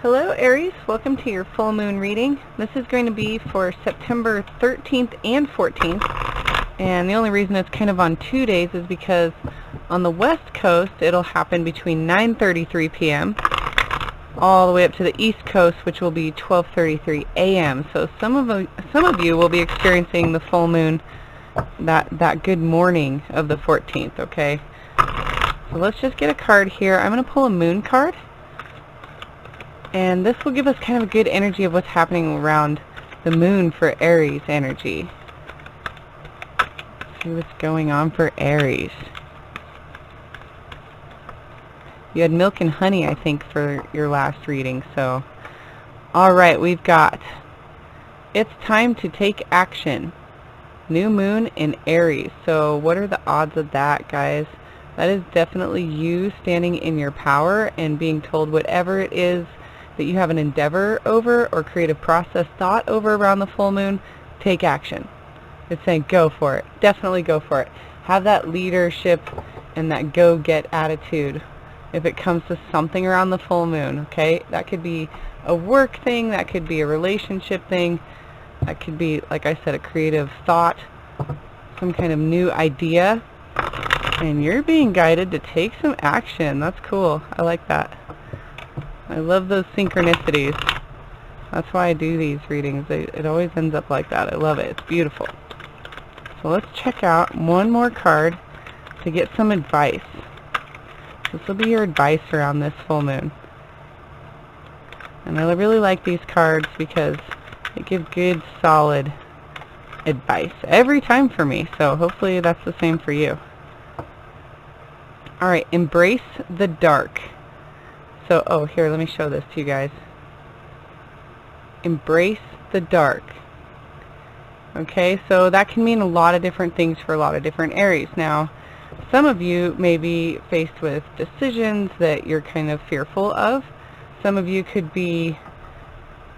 Hello Aries, welcome to your full moon reading. This is going to be for September 13th and 14th, and the only reason it's kind of on 2 days is because on the west coast it'll happen between 9:33 p.m. all the way up to the east coast, which will be 12:33 a.m. So some of you will be experiencing the full moon that good morning of the 14th, okay? So let's just get a card here. I'm going to pull a moon card. And this will give us kind of a good energy of what's happening around the moon for Aries energy. Let's see what's going on for Aries. You had milk and honey, I think, for your last reading. So, alright, we've got it's time to take action. New moon in Aries. So what are the odds of that, guys? That is definitely you standing in your power and being told whatever it is that you have an endeavor over or creative process thought over around the full moon, take action. It's saying go for it. Definitely go for it. Have that leadership and that go-get attitude if it comes to something around the full moon, okay? That could be a work thing, that could be a relationship thing, that could be, like I said, a creative thought, some kind of new idea, and you're being guided to take some action. That's cool. I like that. I love those synchronicities. That's why I do these readings. It always ends up like that. I love it. It's beautiful. So let's check out one more card to get some advice. This will be your advice around this full moon. And I really like these cards because they give good, solid advice every time for me. So hopefully that's the same for you. Alright, embrace the dark. So, oh, here, let me show this to you guys. Embrace the dark. Okay, so that can mean a lot of different things for a lot of different Aries. Now, some of you may be faced with decisions that you're kind of fearful of. Some of you could be,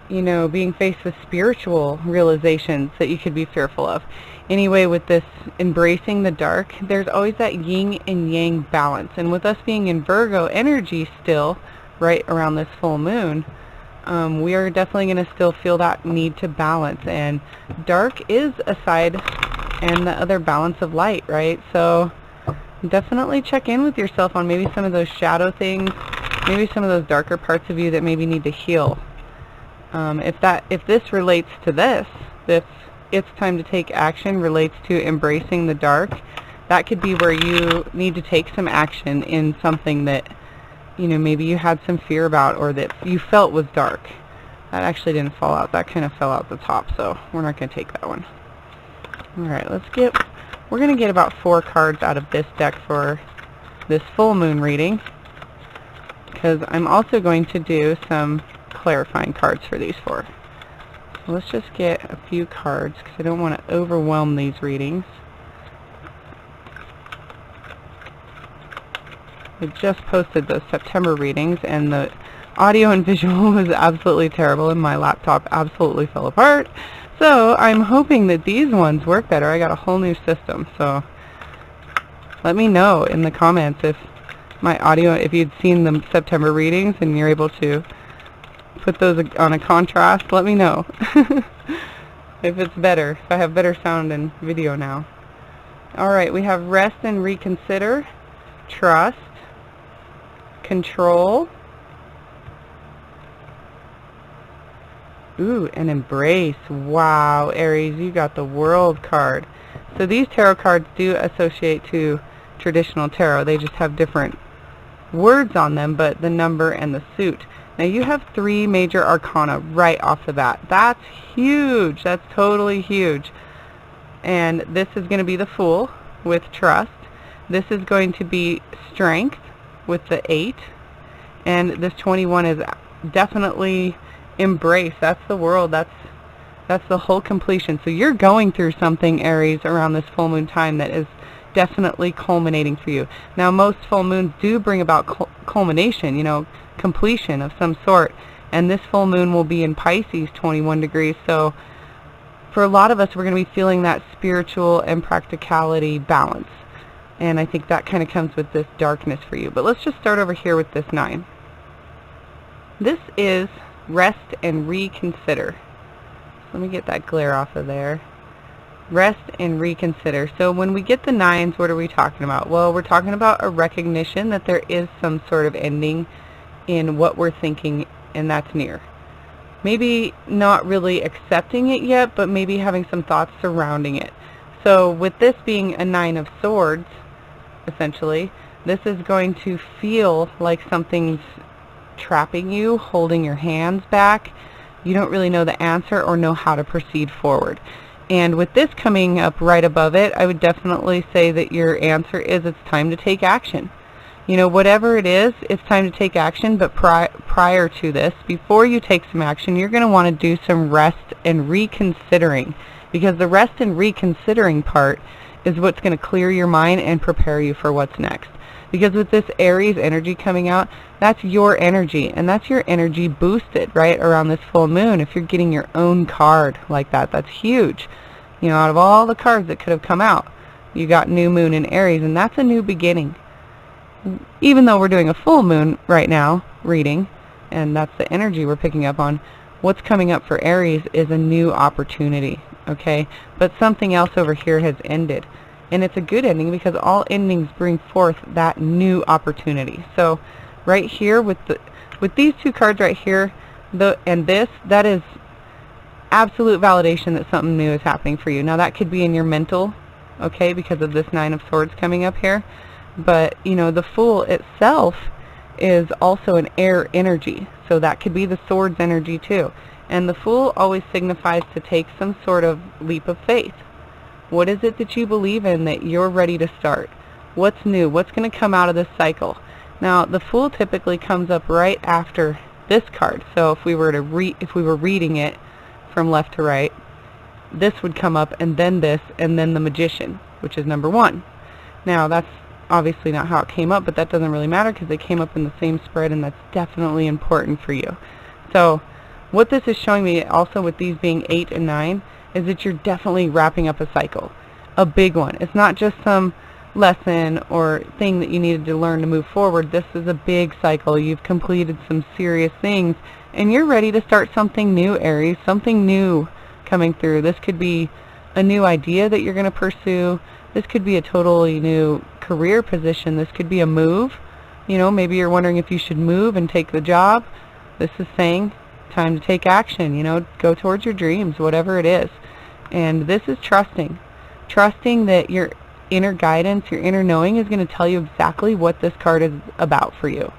you know, being faced with spiritual realizations that you could be fearful of. Anyway, with this embracing the dark, there's always that yin and yang balance. And with us being in Virgo energy still, right around this full moon, we are definitely going to still feel that need to balance. And dark is a side and the other balance of light, right? So definitely check in with yourself on maybe some of those shadow things, maybe some of those darker parts of you that maybe need to heal. If this relates to this, if it's time to take action relates to embracing the dark, that could be where you need to take some action in something that, you know, maybe you had some fear about or that you felt was dark. That actually didn't fall out. That kind of fell out the top, so we're not going to take that one. Alright, we're going to get about 4 cards out of this deck for this full moon reading, because I'm also going to do some clarifying cards for these 4. So let's just get a few cards because I don't want to overwhelm these readings. I just posted those September readings and the audio and visual was absolutely terrible and my laptop absolutely fell apart. So I'm hoping that these ones work better. I got a whole new system, so let me know in the comments if my audio, if you'd seen the September readings and you're able to put those on a contrast, let me know if it's better, if I have better sound and video now. Alright, we have rest and reconsider, trust, control, ooh, and embrace. Wow, Aries, you got the World card. So these tarot cards do associate to traditional tarot. They just have different words on them, but the number and the suit. Now you have 3 major arcana right off the bat. That's huge. That's totally huge. And this is going to be the Fool with trust. This is going to be strength with the 8. And this 21 is definitely embrace. That's the World. That's the whole completion. So you're going through something, Aries, around this full moon time that is definitely culminating for you. Now most full moons do bring about culmination, you know, completion of some sort, and this full moon will be in Pisces, 21 degrees, so for a lot of us we're going to be feeling that spiritual and practicality balance, and I think that kind of comes with this darkness for you. But let's just start over here with this 9. This is rest and reconsider. So let me get that glare off of there. Rest and reconsider. So when we get the 9s, what are we talking about? Well, we're talking about a recognition that there is some sort of ending in what we're thinking, and that's near. Maybe not really accepting it yet, but maybe having some thoughts surrounding it. So with this being a 9 of Swords, essentially, this is going to feel like something's trapping you, holding your hands back. You don't really know the answer or know how to proceed forward. And with this coming up right above it, I would definitely say that your answer is it's time to take action. You know, whatever it is, it's time to take action, but prior to this, before you take some action, you're going to want to do some rest and reconsidering, because the rest and reconsidering part is what's going to clear your mind and prepare you for what's next. Because with this Aries energy coming out, that's your energy, and that's your energy boosted right around this full moon. If you're getting your own card like that, that's huge. You know, out of all the cards that could have come out, you got new moon in Aries, and that's a new beginning. Even though we're doing a full moon right now reading, and that's the energy we're picking up on, what's coming up for Aries is a new opportunity, okay? But something else over here has ended. And it's a good ending because all endings bring forth that new opportunity. So right here with these two cards right here, that is absolute validation that something new is happening for you. Now that could be in your mental, okay, because of this 9 of Swords coming up here. But, you know, the Fool itself is also an air energy. So that could be the Swords energy too. And the Fool always signifies to take some sort of leap of faith. What is it that you believe in that you're ready to start? What's new? What's going to come out of this cycle? Now, the Fool typically comes up right after this card. So if we were reading it from left to right, this would come up, and then this, and then the Magician, which is number 1. Now, that's obviously not how it came up, but that doesn't really matter because they came up in the same spread, and that's definitely important for you. So what this is showing me also with these being 8 and 9 is that you're definitely wrapping up a cycle, a big one. It's not just some lesson or thing that you needed to learn to move forward. This is a big cycle. You've completed some serious things, and you're ready to start something new, Aries, something new coming through. This could be a new idea that you're going to pursue. This could be a totally new career position. This could be a move. You know, maybe you're wondering if you should move and take the job. This is saying time to take action, you know, go towards your dreams, whatever it is. And this is trusting that your inner guidance, your inner knowing is going to tell you exactly what this card is about for you.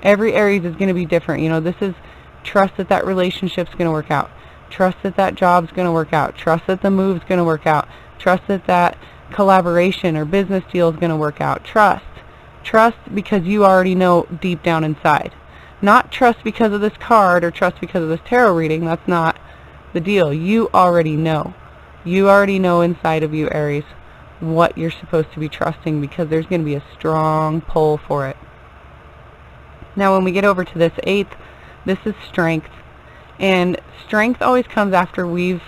Every Aries is going to be different. You know, this is trust that that relationship's going to work out. Trust that that job's going to work out. Trust that the move's going to work out. Trust that that collaboration or business deal is going to work out. Trust because you already know deep down inside. Not trust because of this card or trust because of this tarot reading. That's not the deal. You already know. You already know inside of you, Aries, what you're supposed to be trusting, because there's going to be a strong pull for it. Now when we get over to this 8th, this is strength. And strength always comes after we've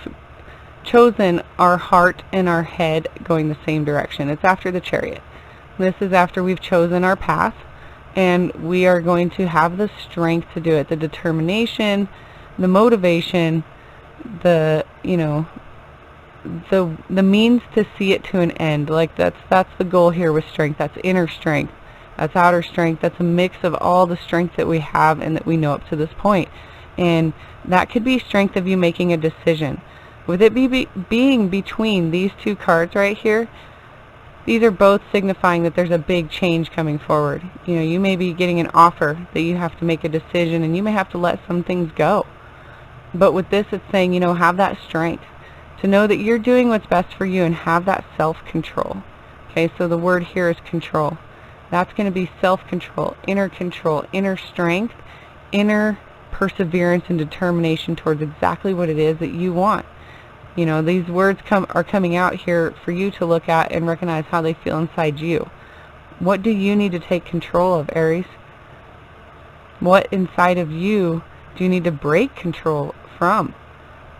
chosen our heart and our head going the same direction. It's after the Chariot. This is after we've chosen our path, and we are going to have the strength to do it, the determination, the motivation, the, you know, the means to see it to an end. Like that's the goal here with strength. That's inner strength. That's outer strength. That's a mix of all the strength that we have and that we know up to this point. And that could be strength of you making a decision. With it being between these two cards right here, these are both signifying that there's a big change coming forward. You know, you may be getting an offer that you have to make a decision, and you may have to let some things go. But with this, it's saying, you know, have that strength to know that you're doing what's best for you and have that self-control. Okay, so the word here is control. That's going to be self-control, inner strength, inner perseverance and determination towards exactly what it is that you want. You know, these words are coming out here for you to look at and recognize how they feel inside you. What do you need to take control of, Aries? What inside of you do you need to break control from?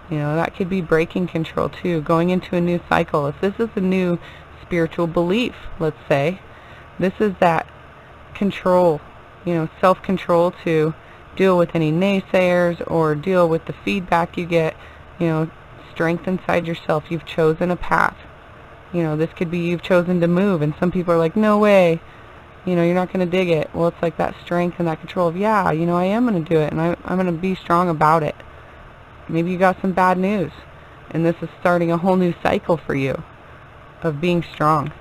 You know, that could be breaking control too, going into a new cycle. If this is a new spiritual belief, let's say, this is that control, you know, self-control to deal with any naysayers or deal with the feedback you get. You know, strength inside yourself. You've chosen a path. You know, this could be you've chosen to move, and some people are like, no way, you know, you're not going to dig it. Well, it's like that strength and that control of, yeah, you know, I am going to do it, and I'm going to be strong about it. Maybe you got some bad news, and this is starting a whole new cycle for you of being strong.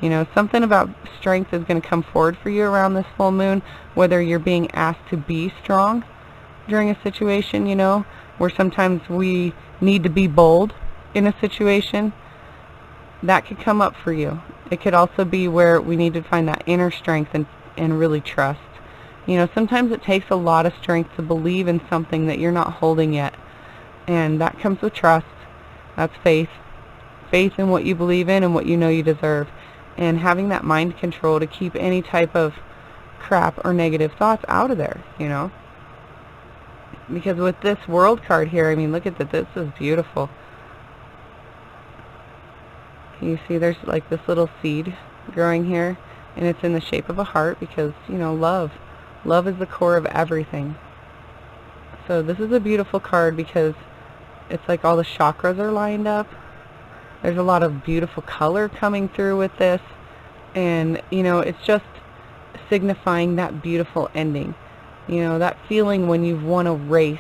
You know, something about strength is going to come forward for you around this full moon, whether you're being asked to be strong during a situation, you know, where sometimes we need to be bold in a situation. That could come up for you. It could also be where we need to find that inner strength and really trust. You know, sometimes it takes a lot of strength to believe in something that you're not holding yet. And that comes with trust. That's faith. Faith in what you believe in and what you know you deserve. And having that mind control to keep any type of crap or negative thoughts out of there, you know. Because with this world card here, I mean, look at that. This is beautiful. You see there's like this little seed growing here, and it's in the shape of a heart because, you know, love. Love is the core of everything. So this is a beautiful card because it's like all the chakras are lined up. There's a lot of beautiful color coming through with this, and, you know, it's just signifying that beautiful ending. You know, that feeling when you've won a race,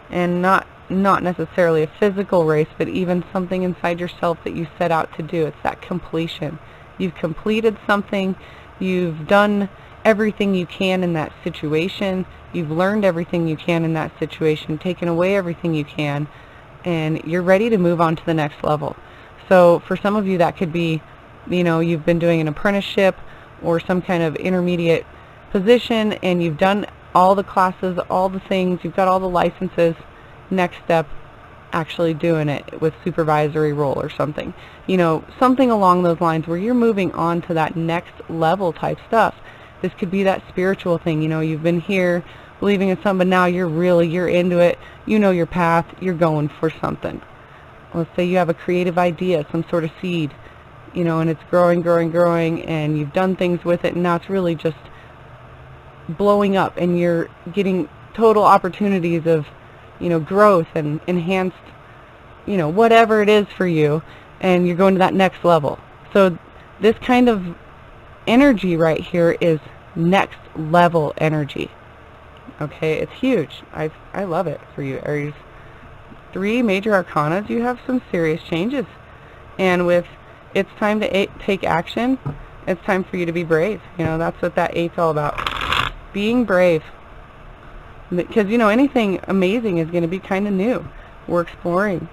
and not necessarily a physical race, but even something inside yourself that you set out to do. It's that completion. You've completed something. You've done everything you can in that situation. You've learned everything you can in that situation, taken away everything you can, and you're ready to move on to the next level. So for some of you, that could be, you know, you've been doing an apprenticeship or some kind of intermediate position, and you've done all the classes, all the things, you've got all the licenses. Next step, actually doing it with supervisory role or something. You know, something along those lines where you're moving on to that next level type stuff. This could be that spiritual thing. You know, you've been here believing in something, but now you're into it. You know your path. You're going for something. Let's say you have a creative idea, some sort of seed, you know, and it's growing, and you've done things with it, and now it's really just blowing up, and you're getting total opportunities of, you know, growth and enhanced, you know, whatever it is for you, and you're going to that next level. So this kind of energy right here is next level energy. Okay, it's huge. I love it for you, Aries. 3 major arcanas, you have some serious changes. And with it's time to take action, it's time for you to be brave. You know, that's what that 8's all about. Being brave. Because, you know, anything amazing is going to be kind of new. We're exploring.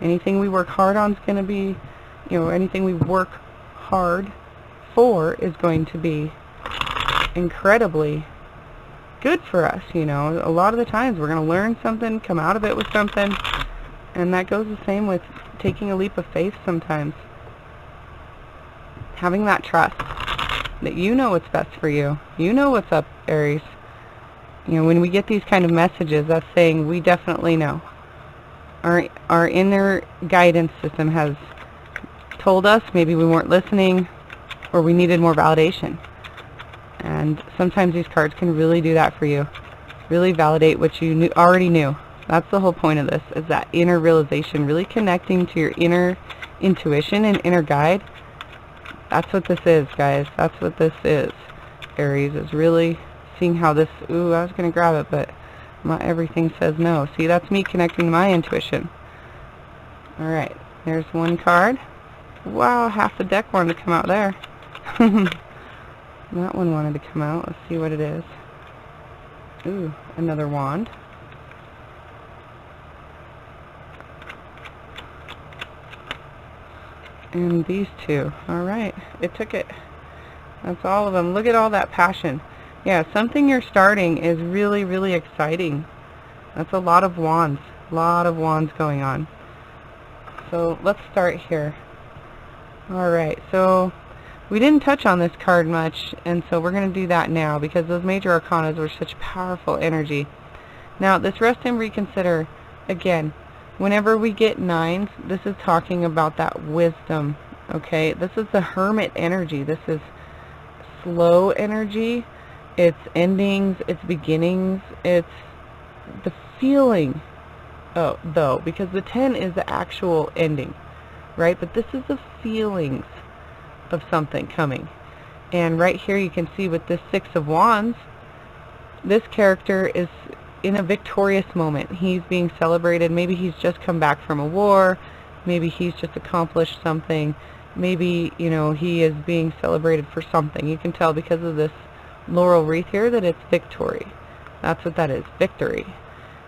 Anything we work hard on is going to be, you know, anything we work hard for is going to be incredibly good for us, you know. A lot of the times we're going to learn something, come out of it with something, and that goes the same with taking a leap of faith sometimes. Having that trust that you know what's best for you. You know what's up, Aries. You know, when we get these kind of messages, that's saying we definitely know. Our inner guidance system has told us maybe we weren't listening or we needed more validation. And sometimes these cards can really do that for you. Really validate what you already knew. That's the whole point of this, is that inner realization, really connecting to your inner intuition and inner guide. That's what this is, guys. That's what this is. Aries is really seeing how this, ooh, I was going to grab it, but everything says no. See, that's me connecting to my intuition. Alright, there's one card. Wow, half the deck wanted to come out there. That one wanted to come out. Let's see what it is. Ooh, another wand. And these two. Alright, it took it. That's all of them. Look at all that passion. Yeah, something you're starting is really, really exciting. That's a lot of wands. A lot of wands going on. So let's start here. Alright, so we didn't touch on this card much, and so we're going to do that now because those major arcanas were such powerful energy. Now, this rest and reconsider, again, whenever we get 9s, this is talking about that wisdom, okay? This is the hermit energy. This is slow energy. It's endings, it's beginnings, it's the feeling. Oh, though, because the 10 is the actual ending, right? But this is the feelings of something coming. And right here you can see with this 6 of Wands, this character is in a victorious moment. He's being celebrated. Maybe he's just come back from a war. Maybe he's just accomplished something. Maybe, you know, he is being celebrated for something. You can tell because of this laurel wreath here that it's victory. That's what that is, victory.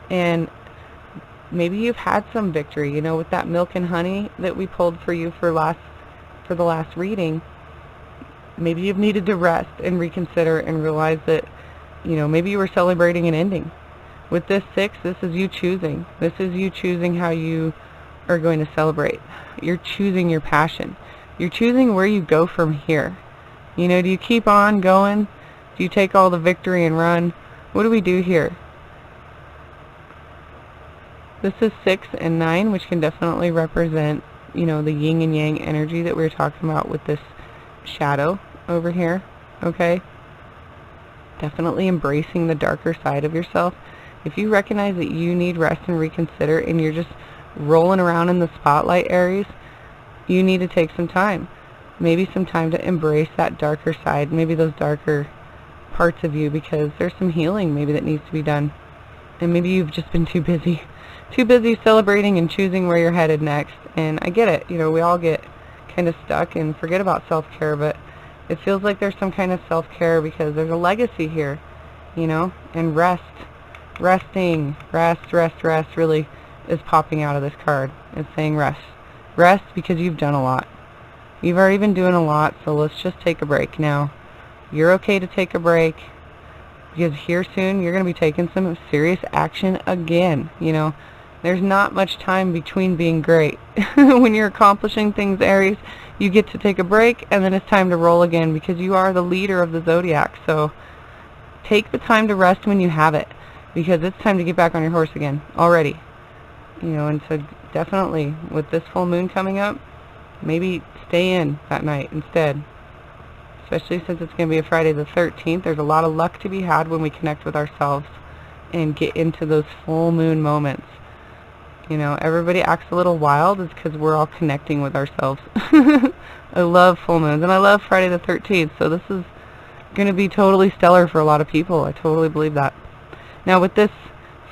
And maybe you've had some victory, you know, with that milk and honey that we pulled for you for the last reading. Maybe you've needed to rest and reconsider and realize that, you know, maybe you were celebrating an ending. With this 6, this is you choosing. This is you choosing how you are going to celebrate. You're choosing your passion. You're choosing where you go from here. You know, do you keep on going? Do you take all the victory and run? What do we do here? This is 6 and 9, which can definitely represent, you know, the yin and yang energy that we were talking about with this shadow over here, okay? Definitely embracing the darker side of yourself. If you recognize that you need rest and reconsider and you're just rolling around in the spotlight, Aries, you need to take some time. Maybe some time to embrace that darker side, maybe those darker parts of you, because there's some healing maybe that needs to be done. And maybe you've just been too busy celebrating and choosing where you're headed next. And I get it, you know, we all get kind of stuck and forget about self-care, but it feels like there's some kind of self-care because there's a legacy here, you know, and rest really is popping out of this card. It's saying rest because you've done a lot. You've already been doing a lot, so let's just take a break now. You're okay to take a break because here soon you're going to be taking some serious action again. You know, there's not much time between being great. When you're accomplishing things, Aries, you get to take a break and then it's time to roll again because you are the leader of the zodiac. So take the time to rest when you have it, because it's time to get back on your horse again already. You know, and so definitely with this full moon coming up, maybe stay in that night instead. Especially since it's going to be a Friday the 13th. There's a lot of luck to be had when we connect with ourselves and get into those full moon moments. You know, everybody acts a little wild. It's because we're all connecting with ourselves. I love full moons, and I love Friday the 13th, so this is going to be totally stellar for a lot of people. I totally believe that. Now with this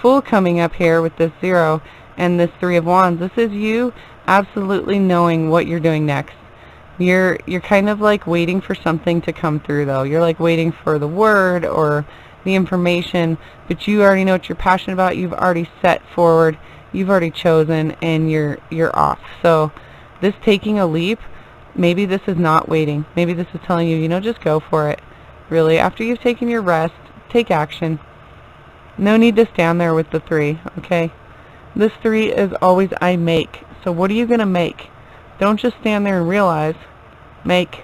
full coming up here with this 0 and this 3 of Wands, this is you absolutely knowing what you're doing next. You're kind of like waiting for something to come through, though. You're like waiting for the word or the information, but you already know what you're passionate about. You've already set forward. You've already chosen, and you're off. So this taking a leap, maybe this is not waiting. Maybe this is telling you, you know, just go for it. Really, after you've taken your rest, take action. No need to stand there with the 3, okay? This 3 is always I make. So what are you going to make? Don't just stand there and realize. Make.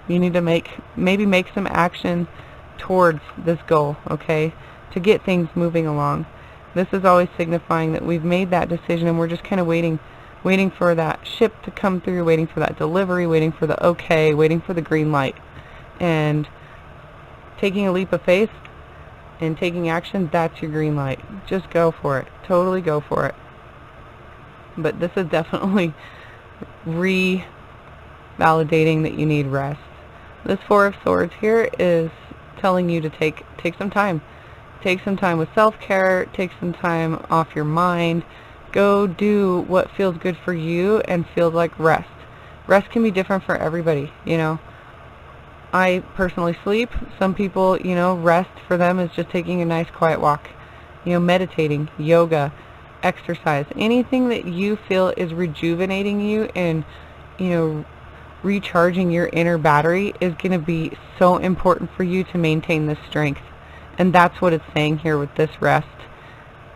You need to maybe make some action towards this goal, okay? To get things moving along. This is always signifying that we've made that decision and we're just kind of waiting for that ship to come through, waiting for that delivery, waiting for the okay, waiting for the green light. And taking a leap of faith and taking action, that's your green light. Just go for it. Totally go for it. But this is definitely re-validating that you need rest. This 4 of Swords here is telling you to take some time. Take some time with self-care. Take some time off your mind. Go do what feels good for you and feels like rest. Rest can be different for everybody, you know. I personally sleep. Some people, you know, rest for them is just taking a nice quiet walk. You know, meditating, yoga, exercise, anything that you feel is rejuvenating you and, you know, recharging your inner battery is going to be so important for you to maintain this strength. And that's what it's saying here with this rest.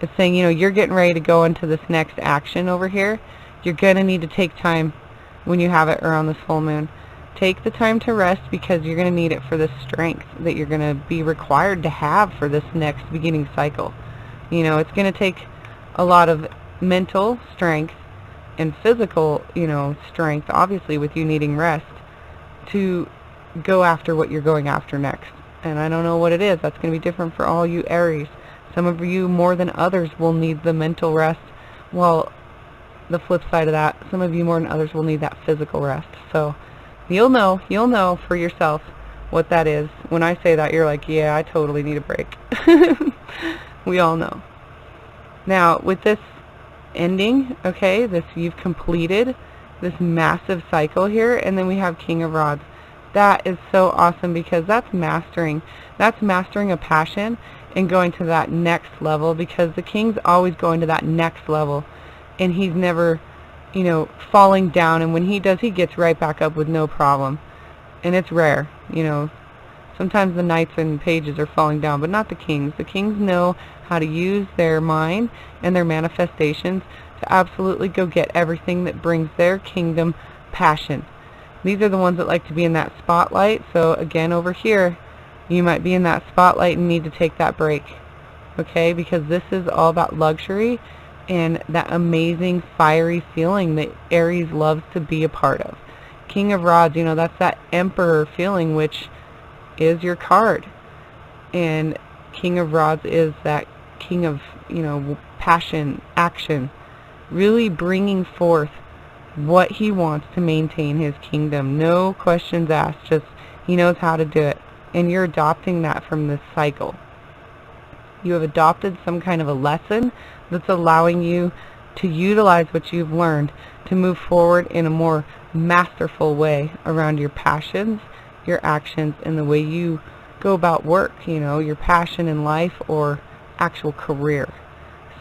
It's saying, you know, you're getting ready to go into this next action over here. You're going to need to take time when you have it around this full moon. Take the time to rest because you're going to need it for the strength that you're going to be required to have for this next beginning cycle. You know, it's going to take a lot of mental strength and physical, you know, strength, obviously with you needing rest, to go after what you're going after next. and I don't know what it is. That's going to be different for all you Aries. Some of you more than others will need the mental rest, while the flip side of that, some of you more than others will need that physical rest. So you'll know for yourself what that is. When I say that, you're like, yeah, I totally need a break. We all know. Now, with this ending, okay, this, you've completed this massive cycle here, and then we have King of Rods. That is so awesome, because that's mastering a passion and going to that next level, because the King's always going to that next level, and he's never, you know, falling down, and when he does, he gets right back up with no problem. And it's rare, you know. Sometimes the knights and pages are falling down, but not the kings. The kings know how to use their mind and their manifestations to absolutely go get everything that brings their kingdom passion. These are the ones that like to be in that spotlight. So again, over here, you might be in that spotlight and need to take that break, okay? Because this is all about luxury and that amazing fiery feeling that Aries loves to be a part of. King of Rods, you know, that's that Emperor feeling, which is your card. And King of Rods is that king of, you know, passion, action, really bringing forth what he wants to maintain his kingdom. No questions asked, just he knows how to do it. And you're adopting that from this cycle. You have adopted some kind of a lesson that's allowing you to utilize what you've learned to move forward in a more masterful way around your passions, your actions, and the way you go about work, you know, your passion in life or actual career.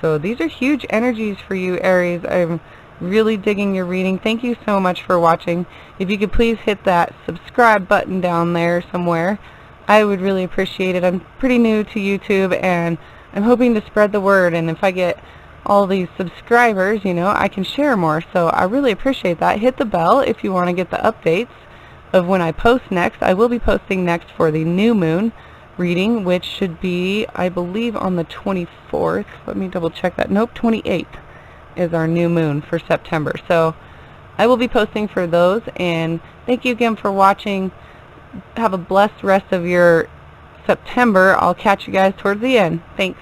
So these are huge energies for you, Aries. I'm really digging your reading. Thank you so much for watching. If you could please hit that subscribe button down there somewhere, I would really appreciate it. I'm pretty new to YouTube, and I'm hoping to spread the word, and if I get all these subscribers, you know, I can share more. So I really appreciate that. Hit the bell if you want to get the updates of when I post next. I will be posting next for the new moon reading, which should be, I believe, on the 24th. Let me double check that. Nope, 28th is our new moon for September. So I will be posting for those, and thank you again for watching. Have a blessed rest of your September. I'll catch you guys towards the end. Thanks.